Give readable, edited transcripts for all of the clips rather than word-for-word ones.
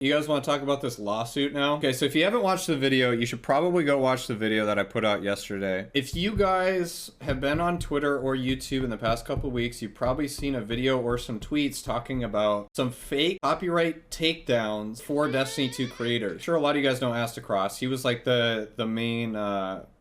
You guys want to talk about this lawsuit now? Okay, so if you haven't watched the video, you should probably go watch the video that I put out yesterday. If you guys have been on Twitter or YouTube in the past couple weeks, you've probably seen a video or some tweets talking about some fake copyright takedowns for Destiny 2 creators. I'm sure a lot of you guys know Astacross. He was like the main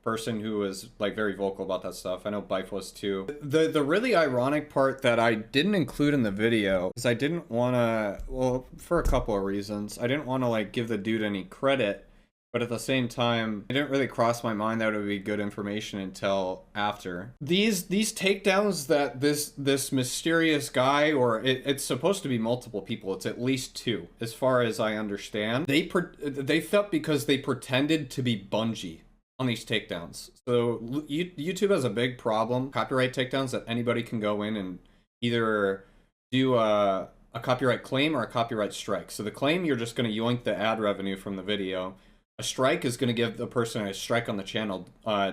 person who was like very vocal about that stuff. I know Bife was too. The really ironic part that I didn't include in the video is I didn't want to, well, for a couple of reasons. I didn't want to like give the dude any credit, but at the same time, it didn't really cross my mind that it would be good information until after. These takedowns that this mysterious guy, or it's supposed to be multiple people, it's at least two, as far as I understand. They felt because they pretended to be Bungie on these takedowns. So YouTube has a big problem, copyright takedowns, that anybody can go in and either do a copyright claim or a copyright strike. So the claim, you're just going to yoink the ad revenue from the video. A strike is going to give the person a strike on the channel,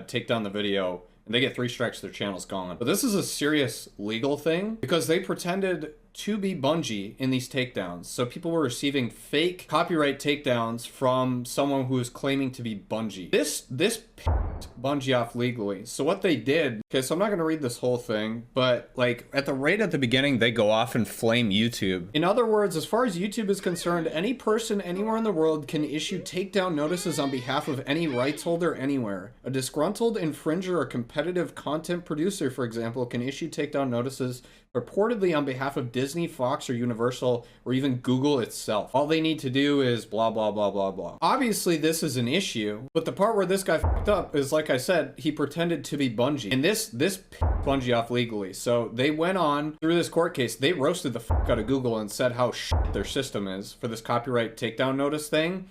take down the video, and they get 3 strikes, their channel's gone. But this is a serious legal thing because they pretended to be Bungie in these takedowns. So people were receiving fake copyright takedowns from someone who was claiming to be Bungie. This pissed Bungie off legally. So what they did, okay, so I'm not going to read this whole thing, but like at the beginning, they go off and flame YouTube. In other words, as far as YouTube is concerned, any person anywhere in the world can issue takedown notices on behalf of any rights holder anywhere. A disgruntled infringer or competitive content producer, for example, can issue takedown notices purportedly on behalf of Disney, Fox, or Universal, or even Google itself. All they need to do is blah, blah, blah, blah, blah. Obviously, this is an issue, but the part where this guy fucked up is, like I said, he pretended to be Bungie. And this pissed Bungie off legally. So they went on through this court case. They roasted the fuck out of Google and said how shit their system is for this copyright takedown notice thing.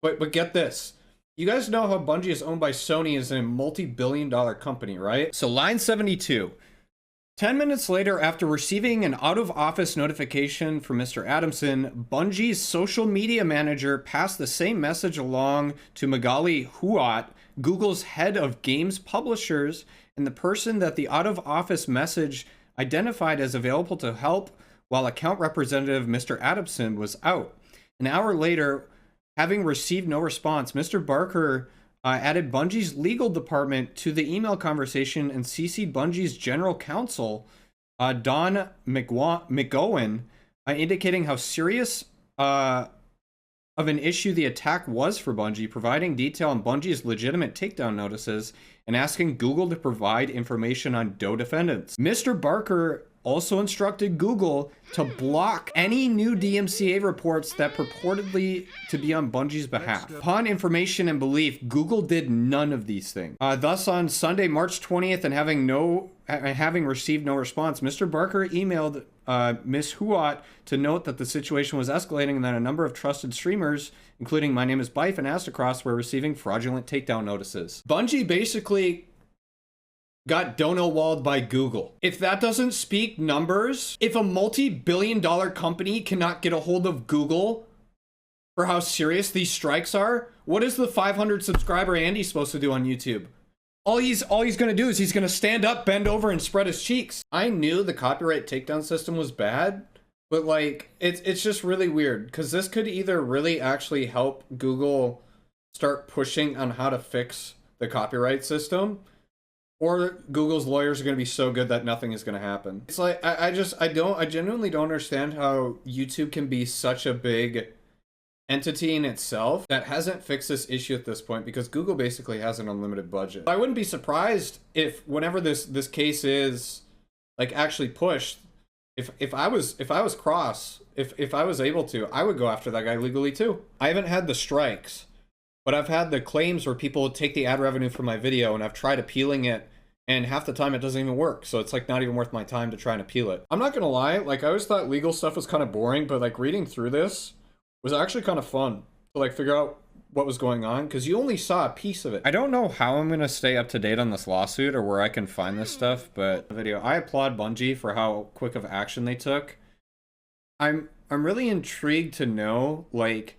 But get this. You guys know how Bungie is owned by Sony as a multi-billion-dollar company, right? So line 72. 10 minutes later, after receiving an out-of-office notification from Mr. Adamson, Bungie's social media manager passed the same message along to Magali Huat, Google's head of games publishers, and the person that the out-of-office message identified as available to help while account representative Mr. Adamson was out. An hour later, having received no response, Mr. Barker added Bungie's legal department to the email conversation and CC'd Bungie's general counsel, Don McGowan, indicating how serious of an issue the attack was for Bungie, providing detail on Bungie's legitimate takedown notices, and asking Google to provide information on Doe defendants. Mr. Barker also instructed Google to block any new DMCA reports that purportedly to be on Bungie's behalf. Upon information and belief, Google did none of these things. Thus, on Sunday, March 20th, and having received no response, Mr. Barker emailed Ms. Huat to note that the situation was escalating and that a number of trusted streamers, including My Name is Bife and Astacross, were receiving fraudulent takedown notices. Bungie basically got Donowalled by Google. If that doesn't speak numbers, if a multi-billion-dollar company cannot get a hold of Google for how serious these strikes are, what is the 500 subscriber Andy supposed to do on YouTube? All he's gonna do is he's gonna stand up, bend over, and spread his cheeks. I knew the copyright takedown system was bad, but like it's just really weird because this could either really actually help Google start pushing on how to fix the copyright system, or Google's lawyers are going to be so good that nothing is going to happen. It's like, I genuinely don't understand how YouTube can be such a big entity in itself that hasn't fixed this issue at this point, because Google basically has an unlimited budget. I wouldn't be surprised if whenever this case is like actually pushed, if I was Cross, if I was able to, I would go after that guy legally too. I haven't had the strikes, but I've had the claims where people take the ad revenue from my video, and I've tried appealing it, and half the time it doesn't even work. So it's like not even worth my time to try and appeal it. I'm not gonna lie, like I always thought legal stuff was kind of boring, but like reading through this was actually kind of fun to like figure out what was going on, because you only saw a piece of it. I don't know how I'm gonna stay up to date on this lawsuit or where I can find this stuff, but the video, I applaud Bungie for how quick of action they took. I'm really intrigued to know like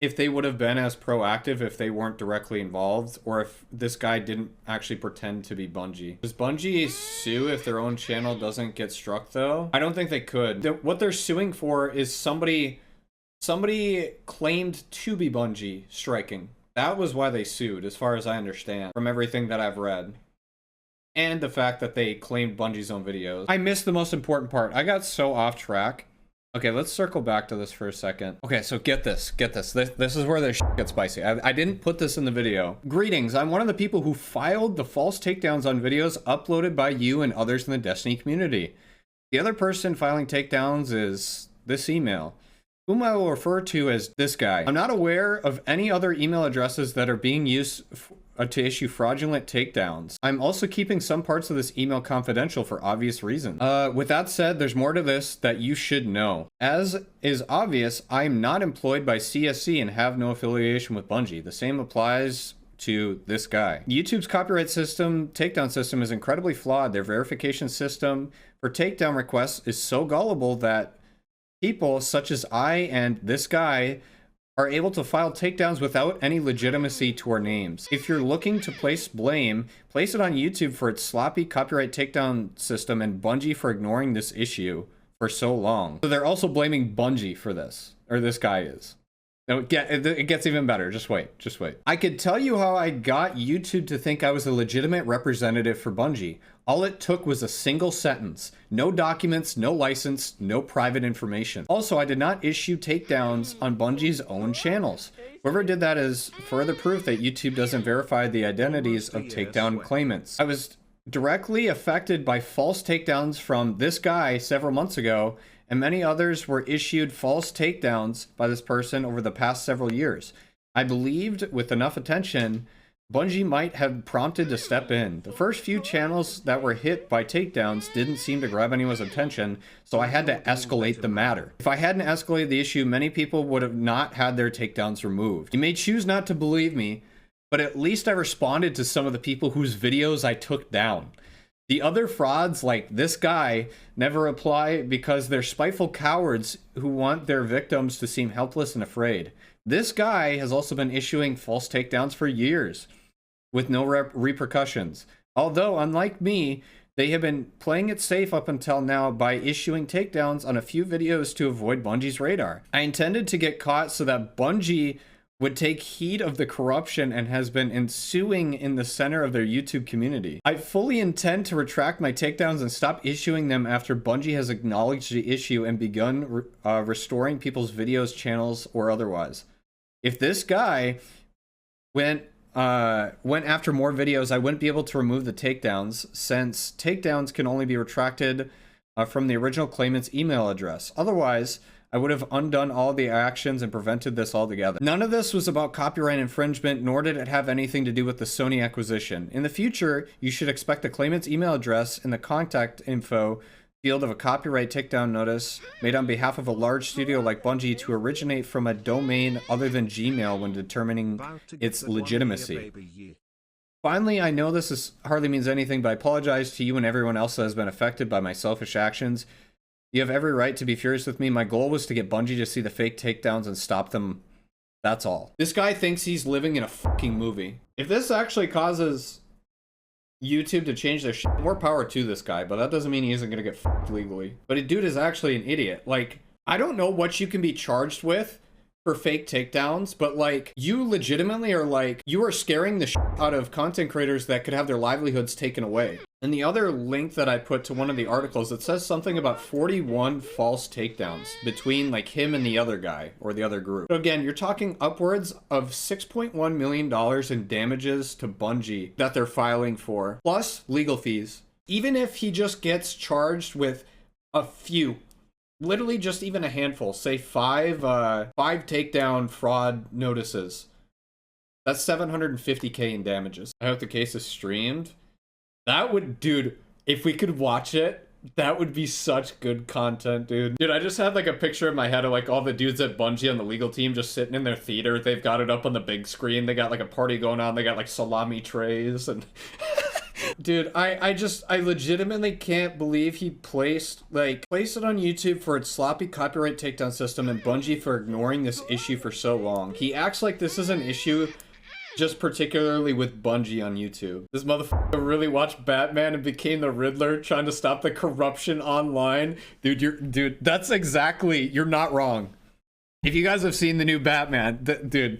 if they would have been as proactive if they weren't directly involved, or if this guy didn't actually pretend to be Bungie. Does Bungie sue if their own channel doesn't get struck though? I don't think they could. What they're suing for is somebody Somebody claimed to be Bungie striking. That was why they sued, as far as I understand, from everything that I've read. And the fact that they claimed Bungie's own videos. I missed the most important part. I got so off track. Okay, let's circle back to this for a second. Okay, so get this. This is where the shit gets spicy. I didn't put this in the video. Greetings, I'm one of the people who filed the false takedowns on videos uploaded by you and others in the Destiny community. The other person filing takedowns is this email, whom I will refer to as this guy. I'm not aware of any other email addresses that are being used to issue fraudulent takedowns. I'm also keeping some parts of this email confidential for obvious reasons. With that said, there's more to this that you should know. As is obvious, I'm not employed by CSC and have no affiliation with Bungie. The same applies to this guy. YouTube's copyright system, takedown system, is incredibly flawed. Their verification system for takedown requests is so gullible that people such as I and this guy are able to file takedowns without any legitimacy to our names. If you're looking to place blame, place it on YouTube for its sloppy copyright takedown system and Bungie for ignoring this issue for so long. So they're also blaming Bungie for this, or this guy is. No, it gets even better. Just wait. I could tell you how I got YouTube to think I was a legitimate representative for Bungie. All it took was a single sentence. No documents, no license, no private information. Also, I did not issue takedowns on Bungie's own channels. Whoever did that is further proof that YouTube doesn't verify the identities of takedown claimants. I was directly affected by false takedowns from this guy several months ago, and many others were issued false takedowns by this person over the past several years. I believed with enough attention, Bungie might have prompted to step in. The first few channels that were hit by takedowns didn't seem to grab anyone's attention, so I had to escalate the matter. If I hadn't escalated the issue, many people would have not had their takedowns removed. You may choose not to believe me, but at least I responded to some of the people whose videos I took down. The other frauds, like this guy, never apply because they're spiteful cowards who want their victims to seem helpless and afraid. This guy has also been issuing false takedowns for years with no repercussions. Although, unlike me, they have been playing it safe up until now by issuing takedowns on a few videos to avoid Bungie's radar. I intended to get caught so that Bungie would take heed of the corruption and has been ensuing in the center of their YouTube community. I fully intend to retract my takedowns and stop issuing them after Bungie has acknowledged the issue and begun restoring people's videos, channels, or otherwise. If this guy went after more videos, I wouldn't be able to remove the takedowns, since takedowns can only be retracted from the original claimant's email address. Otherwise, I would have undone all the actions and prevented this altogether. None of this was about copyright infringement, nor did it have anything to do with the Sony acquisition. In the future, you should expect the claimant's email address in the contact info field of a copyright takedown notice made on behalf of a large studio like Bungie to originate from a domain other than Gmail when determining its legitimacy. Finally, I know this hardly means anything, but I apologize to you and everyone else that has been affected by my selfish actions. You have every right to be furious with me. My goal was to get Bungie to see the fake takedowns and stop them. That's all. This guy thinks he's living in a fucking movie. If this actually causes YouTube to change their shit, more power to this guy, but that doesn't mean he isn't gonna get fucked legally. But a dude is actually an idiot. Like, I don't know what you can be charged with for fake takedowns, but like, you legitimately are like, you are scaring the shit out of content creators that could have their livelihoods taken away. And the other link that I put to one of the articles, it says something about 41 false takedowns between like him and the other guy or the other group. So again, you're talking upwards of $6.1 million in damages to Bungie that they're filing for, plus legal fees. Even if he just gets charged with a few, literally just even a handful, say five takedown fraud notices, that's $750K in damages. I hope the case is streamed. That would, dude, if we could watch it, that would be such good content, dude. Dude, I just had like a picture in my head of like all the dudes at Bungie on the legal team just sitting in their theater. They've got it up on the big screen. They got like a party going on. They got like salami trays and... Dude, I legitimately can't believe he placed it on YouTube for its sloppy copyright takedown system and Bungie for ignoring this issue for so long. He acts like this is an issue just particularly with Bungie on YouTube. This motherfucker really watched Batman and became the Riddler trying to stop the corruption online. Dude, that's exactly, you're not wrong. If you guys have seen the new Batman, dude,